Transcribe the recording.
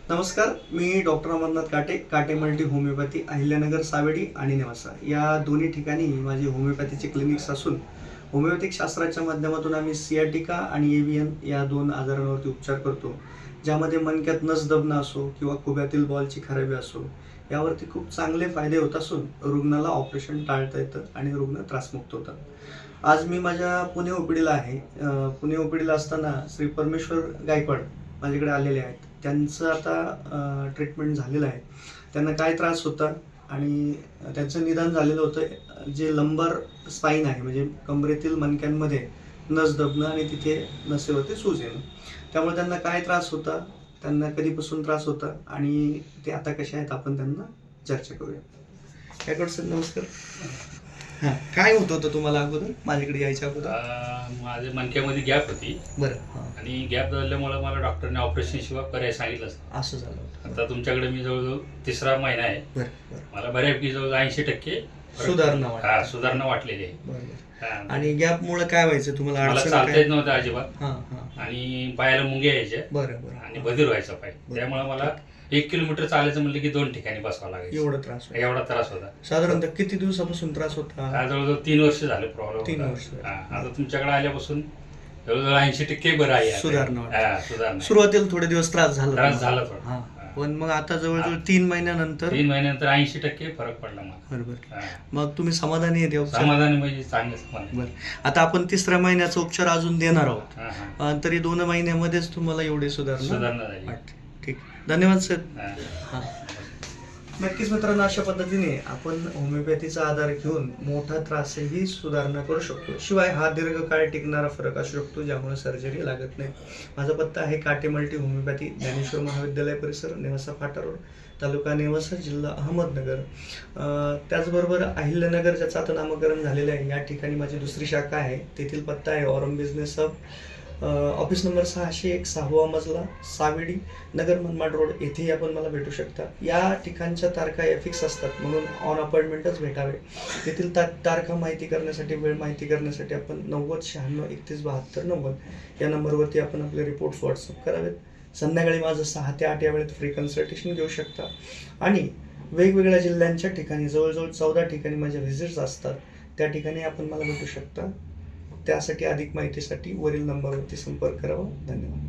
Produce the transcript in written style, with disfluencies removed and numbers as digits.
नमस्कार, मी डॉक्टर अमरनाथ काटे, काटे मल्टी होमिओपॅथी, अहिल्यानगर, सावेडी आणि नेवासा या दोन्ही ठिकाणी माझी होमिओपॅथीचे क्लिनिक्स असून होमिओपॅथिक शास्त्राच्या माध्यमातून आम्ही सियाटिका आणि एव्हियन या दोन आजारांवरती उपचार करतो, ज्यामध्ये मणक्यात नस दबणं असो किंवा खुब्यातील बॉलची खराबी असो, यावरती खूप चांगले फायदे होत असून रुग्णाला ऑपरेशन टाळता येतं आणि रुग्ण त्रासमुक्त होतात. आज मी माझ्या पुणे ओपीडीला आहे. पुणे ओपीडीला असताना श्री परमेश्वर गायकवाड माझ्याकडे आलेले आहेत. त्यांचं आता ट्रीटमेंट झालेलं आहे. त्यांना काय त्रास होता आणि त्यांचं निदान झालेलं होतं, जे लंबर स्पाईन आहे, म्हणजे कमरेतील मणक्यांमध्ये नस दबणं आणि तिथे नसेवरती सूज येणं. त्यामुळे त्यांना काय त्रास होता, त्यांना कधीपासून त्रास होता आणि ते आता कसे आहेत, आपण त्यांना चर्चा करूया. गायकवाड सर, नमस्कार. हां, काय होत होतं तुम्हाला अगोदर, माझ्याकडे यायच्या अगोदर? माझ्या मणक्यामध्ये गॅप होती. बरं. आणि गॅप झाल्यामुळे मला डॉक्टरने ऑपरेशन शिवाय पर्याय सांगितलं. असं झालं होतं. आता तुमच्याकडे मी जवळजवळ तिसरा महिना आहे. बरं. मला बऱ्यापैकी जवळ 80% सुधारणा वाटलेली आहे. बरं. आणि गॅप मुळे काय व्हायचं तुम्हाला? मला चालता येत नव्हतं अजिबात. हां. आणि पायाला मुंग्या यायच्या. बरं. आणि बधीर व्हायचा पाय. त्यामुळे मला 1 किलोमीटर चालायचं म्हणलं की 2 ठिकाणी बसावं लागायचं. एवढा त्रास होता. साधारणतः किती दिवसापासून त्रास होता? जवळजवळ 3 वर्ष झाले प्रॉब्लेम. 3 वर्ष. आता तुमच्याकडे आल्यापासून जवळजवळ 80% बरं आहे. सुधारणा. सुरुवातीला थोडे दिवस त्रास झाला थोडा. पण मग आता जवळजवळ 3 महिन्यानंतर 80% फरक पडला मला. बरोबर. मग तुम्ही समाधानी आहे? समाधानी म्हणजे चांगलं समाधान. बरं. आता आपण तिसऱ्या महिन्याचा उपचार अजून देणार आहोत, तरी 2 महिन्यामध्येच तुम्हाला एवढी सुधारणा झाली. ठीक, धन्यवाद सर. नक्कीच मित्रांनो, अशा पद्धतीने आपण होमिओपॅथीचा आधार घेऊन मोठा त्रासही सुधारणा करू शकतो. शिवाय हा दीर्घकाळ टिकणारा फरक असू शकतो, ज्यामुळे सर्जरी लागत नाही. माझा पत्ता आहे काटे मल्टी होमिओपॅथी, ज्ञानेश्वर महाविद्यालय परिसर, नेवासा फाटा रोड, तालुका नेवासा, जिल्हा अहमदनगर. त्याचबरोबर अहिल्यानगर, ज्याचं आता नामकरण झालेलं आहे, या ठिकाणी माझी दुसरी शाखा आहे. तेथील पत्ता आहे Aurum business hub, office number 601, 6वा मजला, सावेडी, नगर, मनमाड रोड. येथेही आपण मला भेटू शकता. या ठिकाणच्या तारखा फिक्स असतात, म्हणून ऑन अपॉइंटमेंटच भेटावे. तेथील तारखा माहिती करण्यासाठी, वेळ माहिती करण्यासाठी आपण 90 96 31 72 90 या नंबरवरती आपण आपले रिपोर्ट्स व्हॉट्सअप करावेत. संध्याकाळी माझं 6 ते 8 या वेळेत फ्री कन्सल्टेशन घेऊ शकता. आणि वेगवेगळ्या जिल्ह्यांच्या ठिकाणी जवळजवळ 14 ठिकाणी माझ्या व्हिजिट्स असतात. त्या ठिकाणी आपण मला भेटू शकता. त्यासाठी अधिक माहितीसाठी वरील नंबरवरती संपर्क करावा. धन्यवाद.